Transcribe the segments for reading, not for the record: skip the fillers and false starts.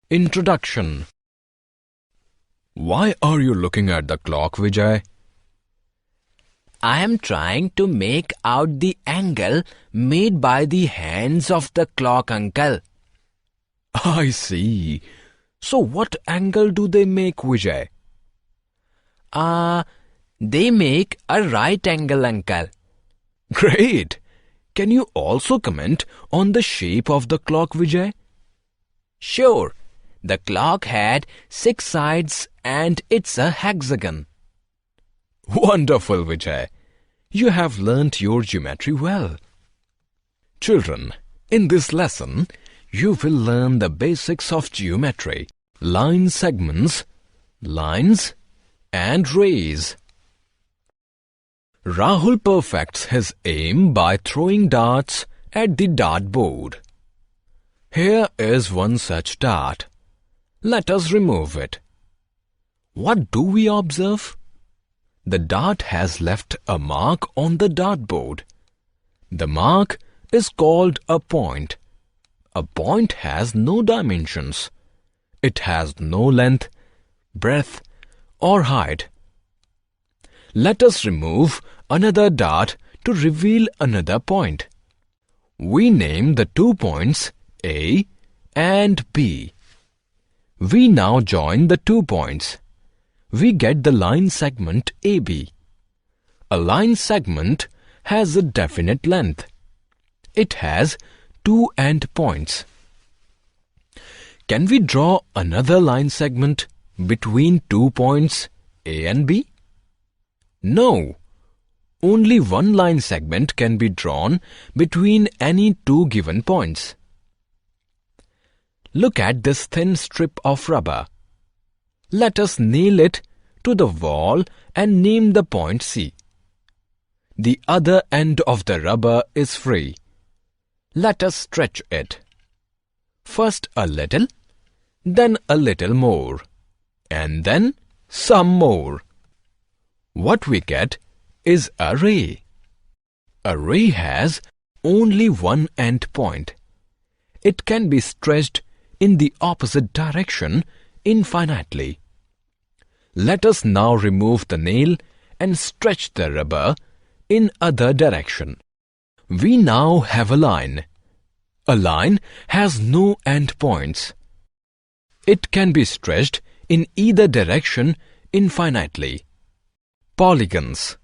Introduction. Why are you looking at the clock, Vijay? I am trying to make out the angle made by the hands of the clock, uncle. I see. So what angle do they make, Vijay? They make a right angle, uncle. Great. Can you also comment on the shape of the clock, Vijay? Sure. The clock had 6 sides and it's a hexagon. Wonderful, Vijay. You have learnt your geometry well. Children, in this lesson, you will learn the basics of geometry, line segments, lines, and rays. Rahul perfects his aim by throwing darts at the dartboard. Here is one such dart. Let us remove it. What do we observe? The dart has left a mark on the dartboard. The mark is called a point. A point has no dimensions. It has no length, breadth, or height. Let us remove another dart to reveal another point. We name the 2 points A and B. We now join the 2 points. We get the line segment AB. A line segment has a definite length. It has 2 endpoints. Can we draw another line segment between 2 points A and B? No. Only one line segment can be drawn between any 2 given points. Look at this thin strip of rubber. Let us nail it to the wall and name the point C. The other end of the rubber is free. Let us stretch it. First a little, then a little more, and then some more. What we get is a ray. A ray has only one end point. It can be stretched in the opposite direction infinitely. Let us now remove the nail and stretch the rubber in other direction. We now have a line. A line has no end points. It can be stretched in either direction infinitely. Polygons.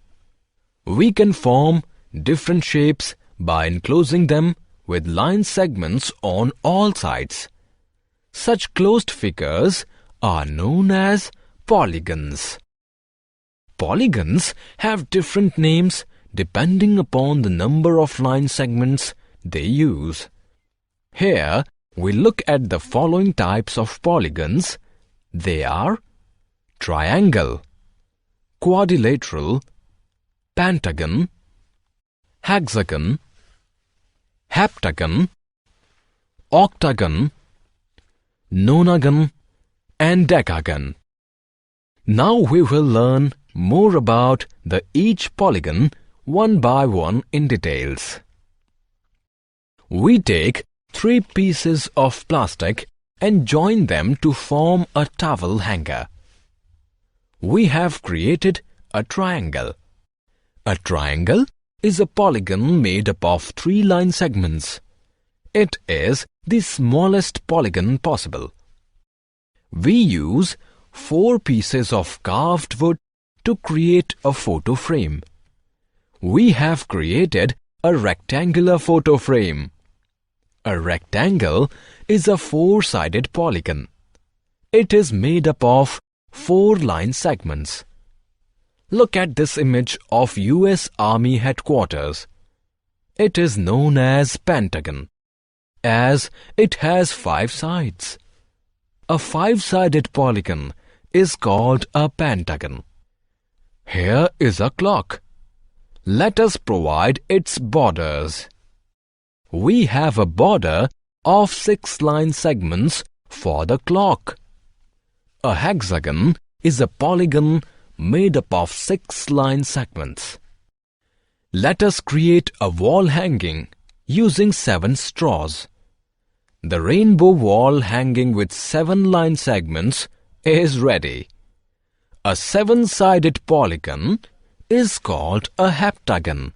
We can form different shapes by enclosing them with line segments on all sides. Such closed figures are known as polygons. Polygons have different names depending upon the number of line segments they use. Here we look at the following types of polygons. They are triangle, quadrilateral, pentagon, hexagon, heptagon, octagon, nonagon, and decagon. Now we will learn more about each polygon one by one in details. We take 3 pieces of plastic and join them to form a towel hanger. We have created a triangle. A triangle is a polygon made up of 3 line segments. It is the smallest polygon possible. We use 4 pieces of carved wood to create a photo frame. We have created a rectangular photo frame. A rectangle is a 4-sided polygon. It is made up of 4 line segments. Look at this image of US Army headquarters. It is known as pentagon, as it has 5 sides. A 5-sided polygon is called a pentagon. Here is a clock. Let us provide its borders. We have a border of 6 line segments for the clock. A hexagon is a polygon made up of 6 line segments. Let us create a wall hanging using 7 straws. The rainbow wall hanging with 7 line segments is ready. A 7-sided polygon is called a heptagon.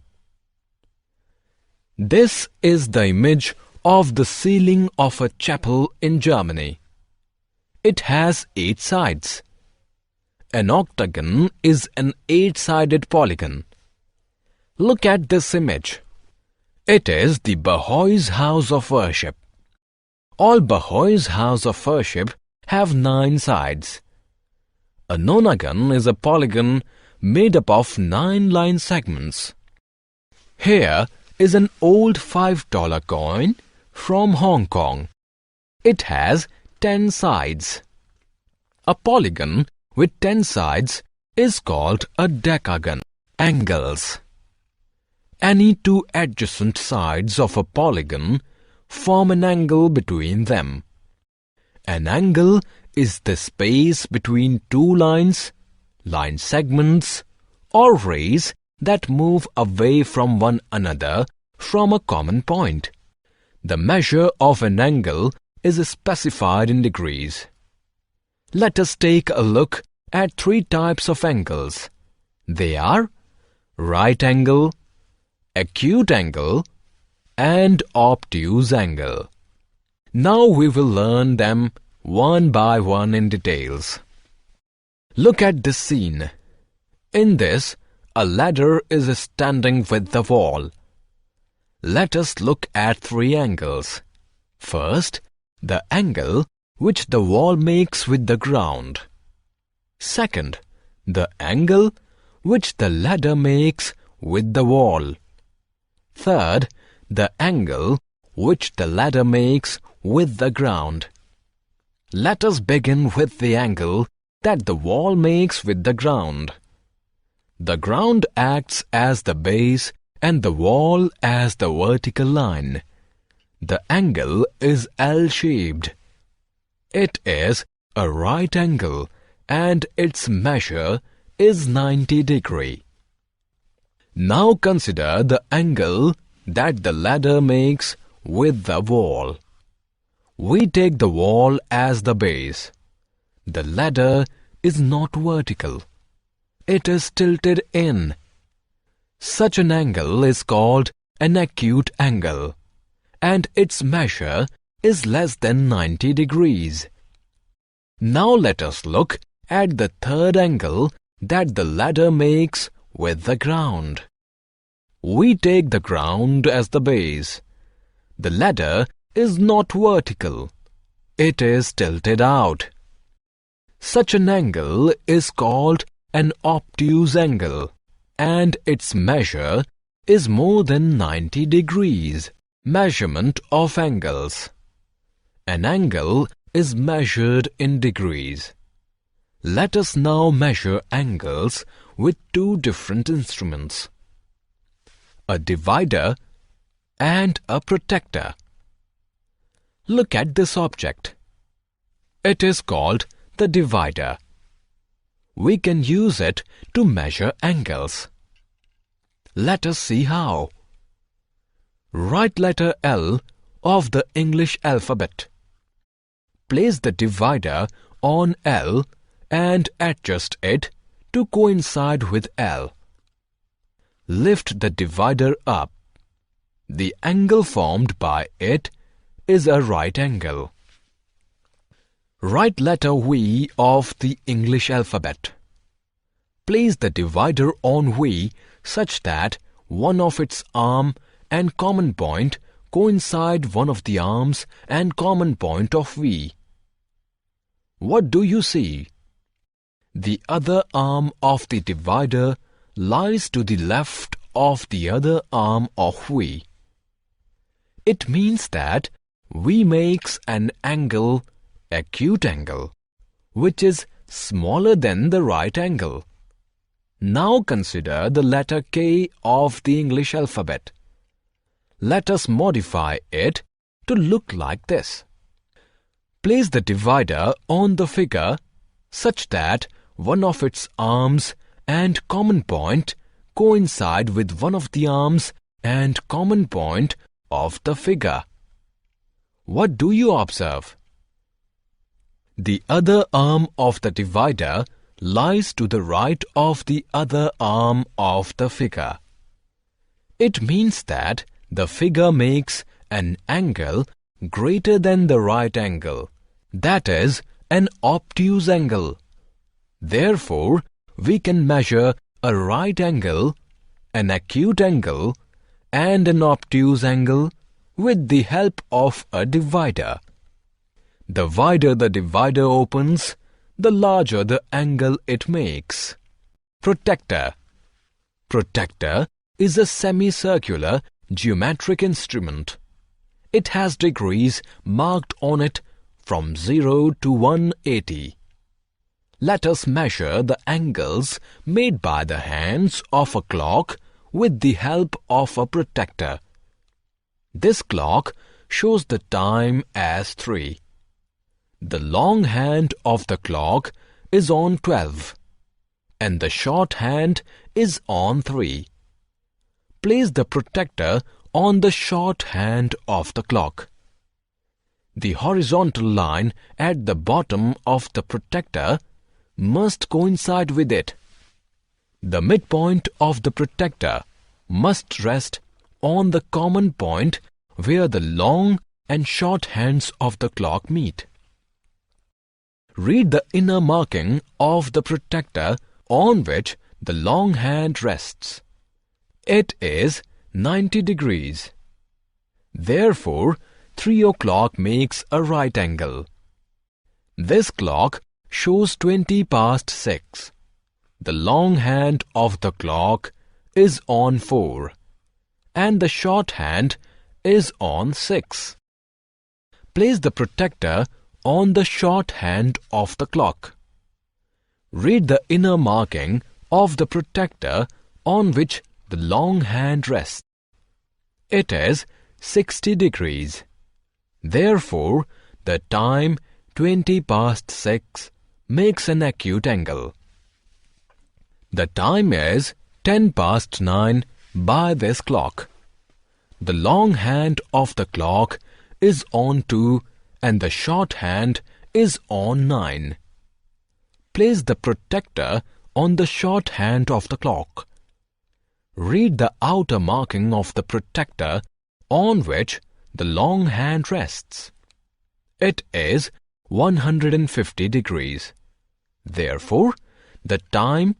This is the image of the ceiling of a chapel in Germany. It has 8 sides. An octagon is an 8-sided polygon. Look at this image. It is the Baha'is' house of worship. All Baha'is' house of worship have 9 sides. A nonagon is a polygon made up of 9 line segments. Here is an old $5 coin from Hong Kong. It has 10 sides. A polygon with 10 sides is called a decagon. Angles. Any 2 adjacent sides of a polygon form an angle between them. An angle is the space between 2 lines, line segments, or rays that move away from one another from a common point. The measure of an angle is specified in degrees. Let us take a look at 3 types of angles. They are right angle, acute angle, and obtuse angle. Now we will learn them one by one in details. Look at this scene. In this, a ladder is standing with the wall. Let us look at 3 angles. First, the angle which the wall makes with the ground. Second, the angle which the ladder makes with the wall. Third, the angle which the ladder makes with the ground. Let us begin with the angle that the wall makes with the ground. The ground acts as the base and the wall as the vertical line. The angle is L-shaped. It is a right angle and its measure is 90 degrees. Now consider the angle that the ladder makes with the wall. We take the wall as the base. The ladder is not vertical. It is tilted in. Such an angle is called an acute angle, and its measure is less than 90 degrees. Now let us look at the third angle that the ladder makes with the ground. We take the ground as the base. The ladder is not vertical. It is tilted out. Such an angle is called an obtuse angle, and its measure is more than 90 degrees. Measurement of angles. An angle is measured in degrees. Let us now measure angles with 2 different instruments: a divider and a protractor. Look at this object. It is called the divider. We can use it to measure angles. Let us see how. Write letter L of the English alphabet. Place the divider on L and adjust it to coincide with L. Lift the divider up. The angle formed by it is a right angle. Write letter V of the English alphabet. Place the divider on V such that one of its arm and common point coincide one of the arms and common point of V. What do you see? The other arm of the divider lies to the left of the other arm of V. It means that V makes an angle, acute angle, which is smaller than the right angle. Now consider the letter K of the English alphabet. Let us modify it to look like this. Place the divider on the figure such that one of its arms and common point coincide with one of the arms and common point of the figure. What do you observe? The other arm of the divider lies to the right of the other arm of the figure. It means that the figure makes an angle greater than the right angle, that is, an obtuse angle. Therefore, we can measure a right angle, an acute angle, and an obtuse angle with the help of a divider. The wider the divider opens, the larger the angle it makes. Protractor. Protractor is a semicircular geometric instrument. It has degrees marked on it from 0 to 180. Let us measure the angles made by the hands of a clock with the help of a protractor. This clock shows the time as 3. The long hand of the clock is on 12 and the short hand is on 3. Place the protractor on the short hand of the clock. The horizontal line at the bottom of the protractor must coincide with it. The midpoint of the protractor must rest on the common point where the long and short hands of the clock meet. Read the inner marking of the protractor on which the long hand rests. It is 90 degrees. Therefore, 3 o'clock makes a right angle. This clock shows 20 past 6. The long hand of the clock is on 4 and the short hand is on 6. Place the protractor on the short hand of the clock. Read the inner marking of the protractor on which the long hand rests. It is 60 degrees. Therefore, the time 20 past 6 makes an acute angle. The time is 10 past 9 by this clock. The long hand of the clock is on 2 and the short hand is on 9. Place the protractor on the short hand of the clock. Read the outer marking of the protractor on which the long hand rests. It is 150 degrees. Therefore, the time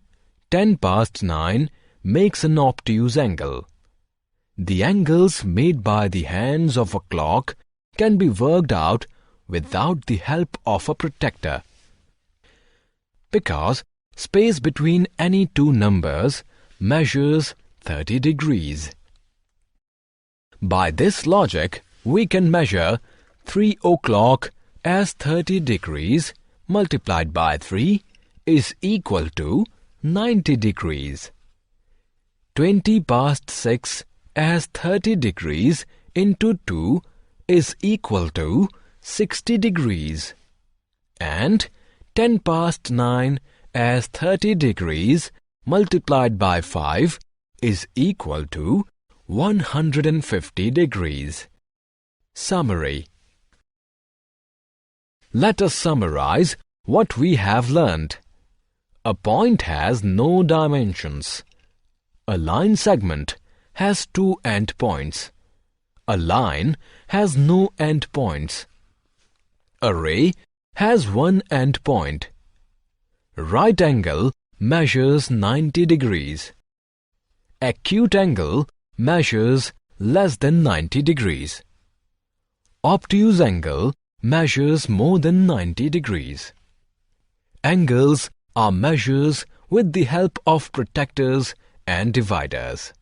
10 past 9 makes an obtuse angle. The angles made by the hands of a clock can be worked out without the help of a protractor, because space between any two numbers measures 30 degrees. By this logic, we can measure 3 o'clock as 30 degrees multiplied by 3 is equal to 90 degrees. 20 past 6 as 30 degrees into 2 is equal to 60 degrees. And 10 past 9 as 30 degrees multiplied by 5 is equal to 150 degrees. Summary. Let us summarize what we have learned. A point has no dimensions. A line segment has 2 endpoints. A line has no endpoints. A ray has 1 endpoint. Right angle measures 90 degrees. Acute angle measures less than 90 degrees. Obtuse angle measures more than 90 degrees. Angles are measures with the help of protractors and dividers.